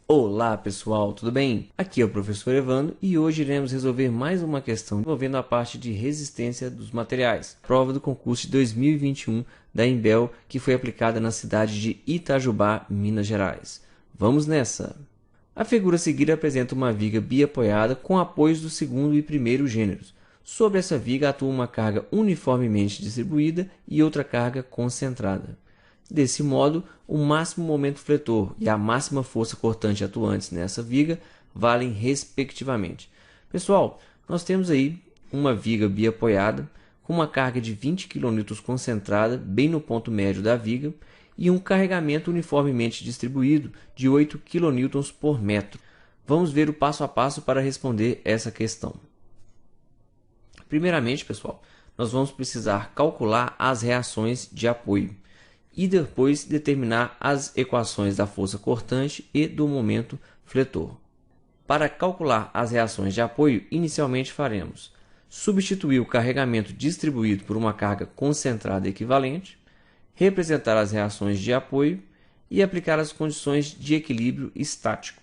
Olá pessoal, tudo bem? Aqui é o professor Evandro e hoje iremos resolver mais uma questão envolvendo a parte de resistência dos materiais. Prova do concurso de 2021 da Imbel que foi aplicada na cidade de Itajubá, Minas Gerais. Vamos nessa! A figura a seguir apresenta uma viga biapoiada com apoios do segundo e primeiro gêneros. Sobre essa viga atua uma carga uniformemente distribuída e outra carga concentrada. Desse modo, o máximo momento fletor e a máxima força cortante atuantes nessa viga valem respectivamente. Pessoal, nós temos aí uma viga biapoiada com uma carga de 20 kN concentrada bem no ponto médio da viga e um carregamento uniformemente distribuído de 8 kN por metro. Vamos ver o passo a passo para responder essa questão. Primeiramente, pessoal, nós vamos precisar calcular as reações de apoio e depois determinar as equações da força cortante e do momento fletor. Para calcular as reações de apoio, inicialmente faremos substituir o carregamento distribuído por uma carga concentrada equivalente, representar as reações de apoio e aplicar as condições de equilíbrio estático.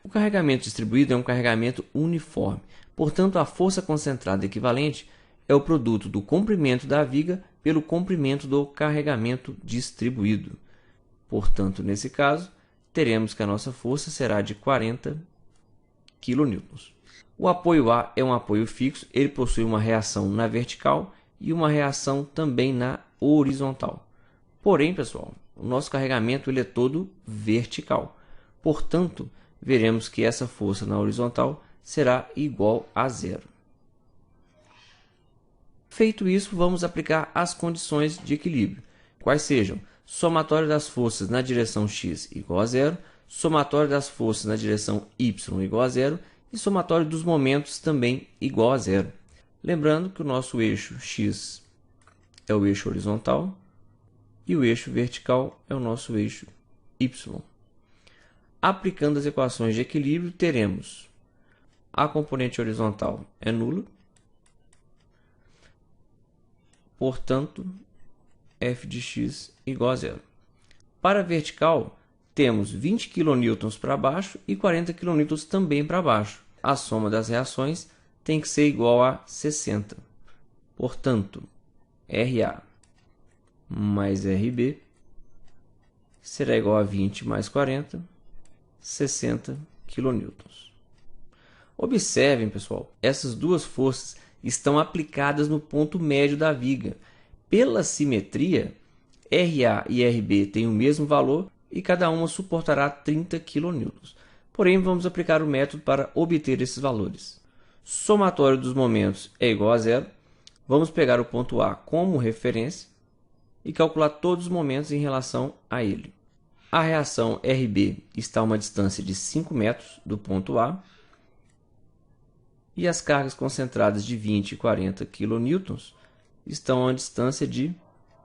O carregamento distribuído é um carregamento uniforme, portanto a força concentrada equivalente é o produto do comprimento da viga pelo comprimento do carregamento distribuído. Portanto, nesse caso, teremos que a nossa força será de 40 kN. O apoio A é um apoio fixo, ele possui uma reação na vertical e uma reação também na horizontal. Porém, pessoal, o nosso carregamento ele é todo vertical. Portanto, veremos que essa força na horizontal será igual a zero. Feito isso, vamos aplicar as condições de equilíbrio, quais sejam somatório das forças na direção x igual a zero, somatório das forças na direção y igual a zero e somatório dos momentos também igual a zero. Lembrando que o nosso eixo x é o eixo horizontal e o eixo vertical é o nosso eixo y. Aplicando as equações de equilíbrio, teremos a componente horizontal é nula, portanto, f de x igual a zero. Para a vertical, temos 20 kN para baixo e 40 kN também para baixo. A soma das reações tem que ser igual a 60. Portanto, RA mais RB será igual a 20 mais 40, 60 kN. Observem, pessoal, essas duas forças estão aplicadas no ponto médio da viga. Pela simetria, RA e RB têm o mesmo valor e cada uma suportará 30 kN. Porém, vamos aplicar o método para obter esses valores. Somatório dos momentos é igual a zero. Vamos pegar o ponto A como referência e calcular todos os momentos em relação a ele. A reação RB está a uma distância de 5 metros do ponto A. E as cargas concentradas de 20 e 40 kN estão a uma distância de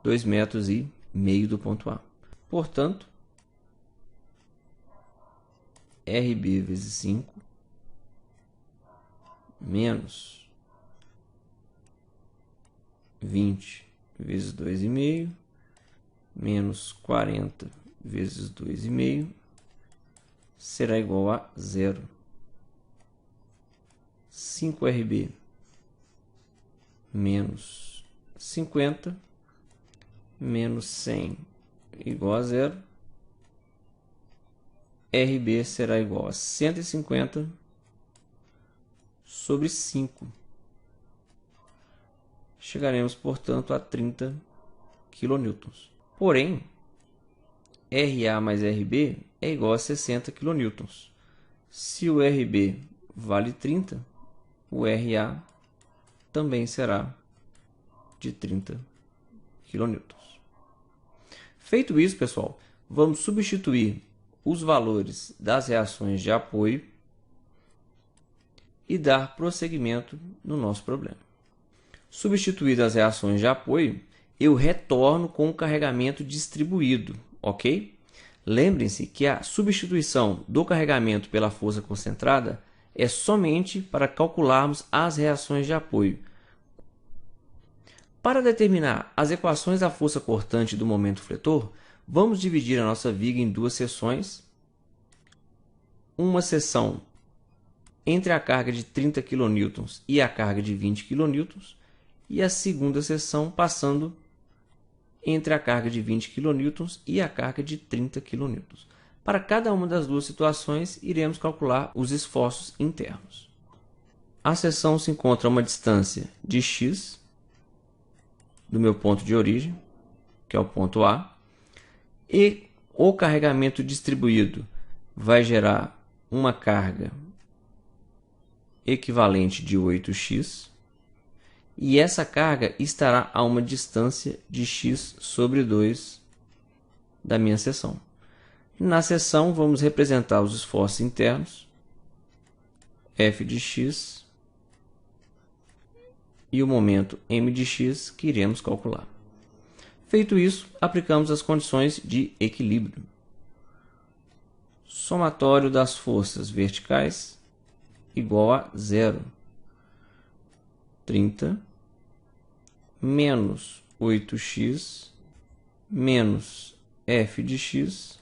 2,5 metros do ponto A. Portanto, RB vezes 5 menos 20 vezes 2,5 menos 40 vezes 2,5 será igual a zero. 5RB menos 50 menos 100 igual a zero. RB será igual a 150 sobre 5. Chegaremos, portanto, a 30 kN. Porém, RA mais RB é igual a 60 kN. Se o RB vale 30, o RA também será de 30 kN. Feito isso, pessoal, vamos substituir os valores das reações de apoio e dar prosseguimento no nosso problema. Substituídas as reações de apoio, eu retorno com o carregamento distribuído, ok? Lembrem-se que a substituição do carregamento pela força concentrada é somente para calcularmos as reações de apoio. Para determinar as equações da força cortante e do momento fletor, vamos dividir a nossa viga em duas seções uma seção entre a carga de 30 kN e a carga de 20 kN, e a segunda seção passando entre a carga de 20 kN e a carga de 30 kN. Para cada uma das duas situações, iremos calcular os esforços internos. A seção se encontra a uma distância de x do meu ponto de origem, que é o ponto A, e o carregamento distribuído vai gerar uma carga equivalente de 8x, e essa carga estará a uma distância de x sobre 2 da minha seção. Na seção, vamos representar os esforços internos, F de x, e o momento m de x que iremos calcular. Feito isso, aplicamos as condições de equilíbrio. Somatório das forças verticais igual a 0. 30 menos 8x menos f de x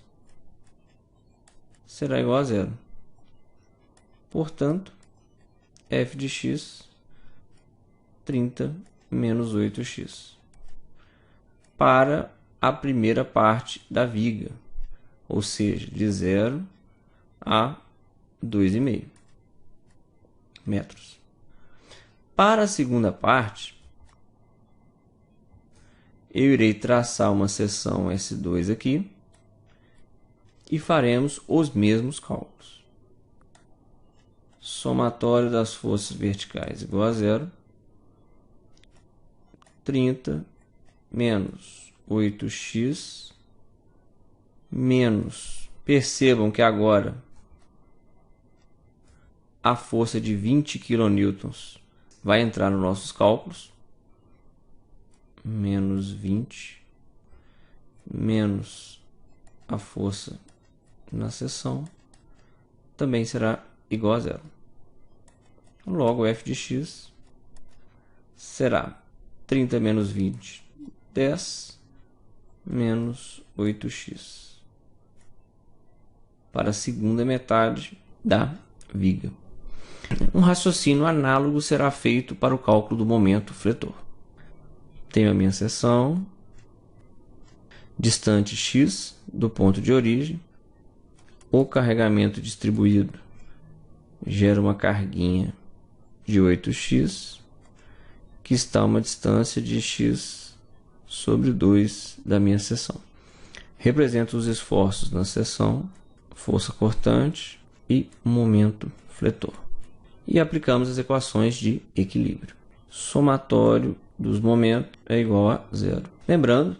será igual a 0. Portanto, f de x 30 menos 8x. Para a primeira parte da viga, ou seja, de 0 a 2,5 metros. Para a segunda parte, eu irei traçar uma seção S2 aqui e faremos os mesmos cálculos. Somatório das forças verticais igual a 0. 30 menos 8x menos, percebam que agora a força de 20 kN vai entrar nos nossos cálculos, menos 20 menos a força na seção também será igual a 0. Logo, f de x será 30 menos 20, 10 menos 8x. Para a segunda metade da viga. Um raciocínio análogo será feito para o cálculo do momento fletor. Tenho a minha seção, distante x do ponto de origem, o carregamento distribuído gera uma carguinha de 8x, que está a uma distância de x sobre 2 da minha seção. Represento os esforços na seção, força cortante e momento fletor. E aplicamos as equações de equilíbrio. Somatório dos momentos é igual a 0. Lembrando,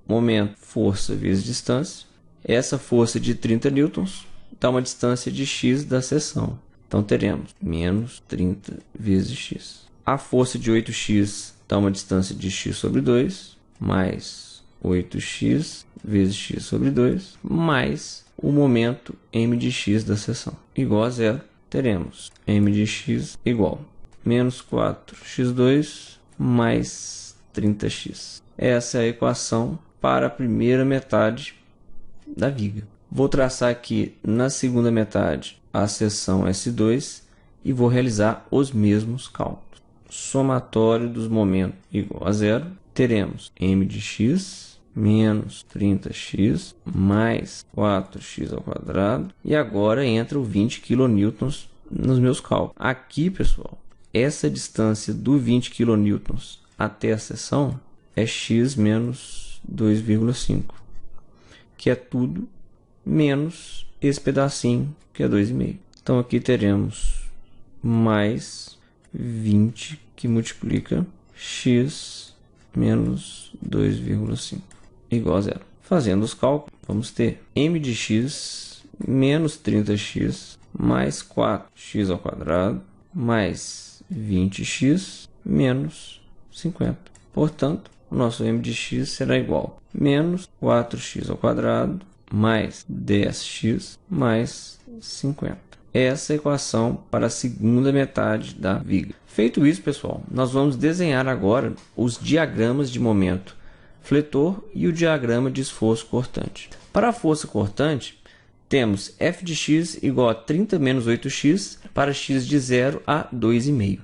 momento, força vezes distância. Essa força de 30 newtons dá uma distância de x da seção. Então teremos menos 30 vezes x. A força de 8x dá uma distância de x sobre 2, mais 8x vezes x sobre 2, mais o momento m de x da seção, igual a 0. Teremos m de x igual a menos 4x2 mais 30x. Essa é a equação para a primeira metade da viga. Vou traçar aqui na segunda metade a seção S2 e vou realizar os mesmos cálculos. Somatório dos momentos igual a 0. Teremos m de x menos 30x mais 4x ao quadrado. E agora entra o 20 kN nos meus cálculos. Aqui, pessoal, essa distância do 20 kN até a seção é x menos 2,5, que é tudo menos esse pedacinho, que é 2,5. Então aqui teremos mais 20, que multiplica x menos 2,5 igual a 0. Fazendo os cálculos, vamos ter m de x menos 30x mais 4x ao quadrado mais 20x menos 50. Portanto, o nosso m de x será igual a menos 4x ao quadrado mais 10x mais 50. Essa é a equação para a segunda metade da viga. Feito isso, pessoal, nós vamos desenhar agora os diagramas de momento fletor e o diagrama de esforço cortante. Para a força cortante, temos f de x igual a 30 menos 8x para x de 0 a 2,5.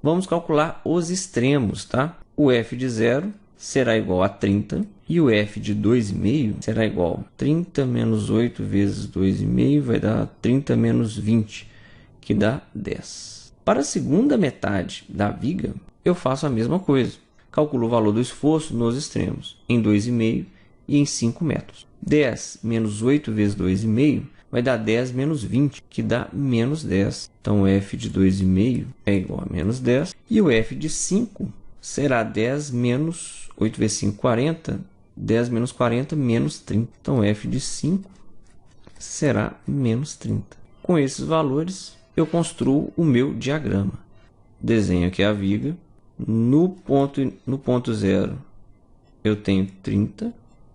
Vamos calcular os extremos, tá? O f de 0 será igual a 30 e o f de 2,5 será igual a 30 menos 8 vezes 2,5 vai dar 30 menos 20, que dá 10. Para a segunda metade da viga, eu faço a mesma coisa. Calculo o valor do esforço nos extremos, em 2,5 e em 5 metros. 10 menos 8 vezes 2,5 vai dar 10 menos 20, que dá menos 10. Então, o f de 2,5 é igual a menos 10. E o f de 5 será 10 menos 8 vezes 5, 40. 10 menos 40, menos 30. Então, f de 5 será menos 30. Com esses valores, eu construo o meu diagrama. Desenho aqui a viga. No ponto 0, eu tenho 30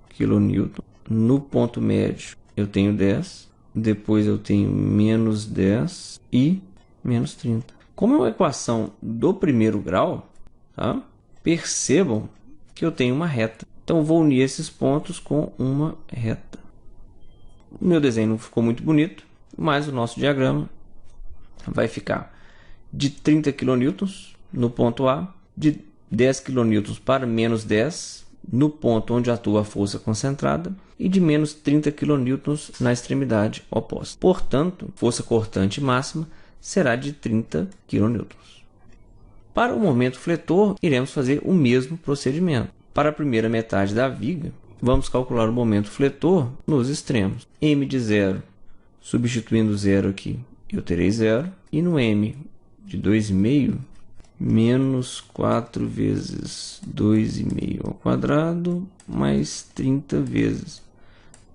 kN. No ponto médio, eu tenho 10. Depois, eu tenho menos 10 e menos 30. Como é uma equação do primeiro grau, tá? Percebam que eu tenho uma reta. Então, vou unir esses pontos com uma reta. O meu desenho não ficou muito bonito, mas o nosso diagrama vai ficar de 30 kN no ponto A, de 10 kN para menos 10 no ponto onde atua a força concentrada e de menos 30 kN na extremidade oposta. Portanto, força cortante máxima será de 30 kN. Para o momento fletor, iremos fazer o mesmo procedimento. Para a primeira metade da viga, vamos calcular o momento fletor nos extremos. M de 0, substituindo 0 aqui, eu terei 0. E no M de 2,5, menos 4 vezes 2,5 ao quadrado, mais 30 vezes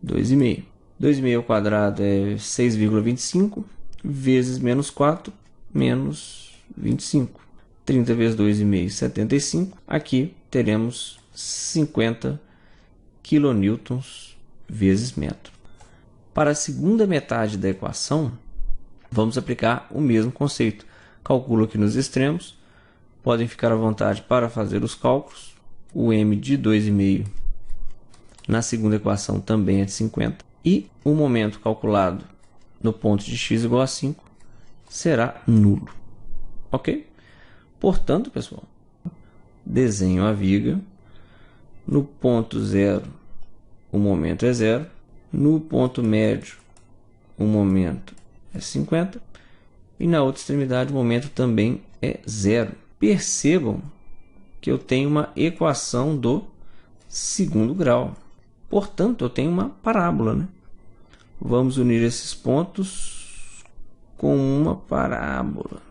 2,5. 2,5 ao quadrado é 6,25, vezes menos 4, menos 25. 30 vezes 2,5, 75. Aqui teremos 50 kN vezes metro. Para a segunda metade da equação, vamos aplicar o mesmo conceito. Calculo aqui nos extremos. Podem ficar à vontade para fazer os cálculos. O m de 2,5 na segunda equação também é de 50. E o momento calculado no ponto de x igual a 5 será nulo. Ok? Portanto, pessoal, desenho a viga. No ponto 0, o momento é 0. No ponto médio, o momento é 50. E na outra extremidade, o momento também é 0. Percebam que eu tenho uma equação do segundo grau. Portanto, eu tenho uma parábola, né? Vamos unir esses pontos com uma parábola.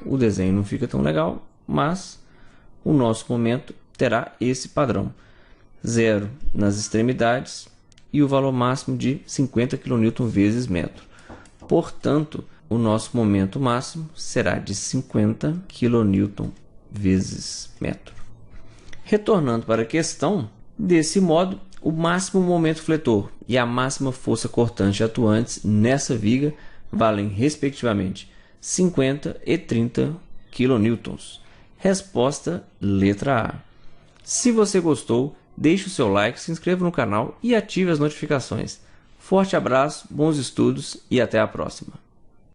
O desenho não fica tão legal, mas o nosso momento terá esse padrão. 0 nas extremidades e o valor máximo de 50 kN vezes metro. Portanto, o nosso momento máximo será de 50 kN vezes metro. Retornando para a questão, desse modo, o máximo momento fletor e a máxima força cortante atuantes nessa viga valem, respectivamente, 50 e 30 kN. Resposta letra A. Se você gostou, deixe o seu like, se inscreva no canal e ative as notificações. Forte abraço, bons estudos e até a próxima.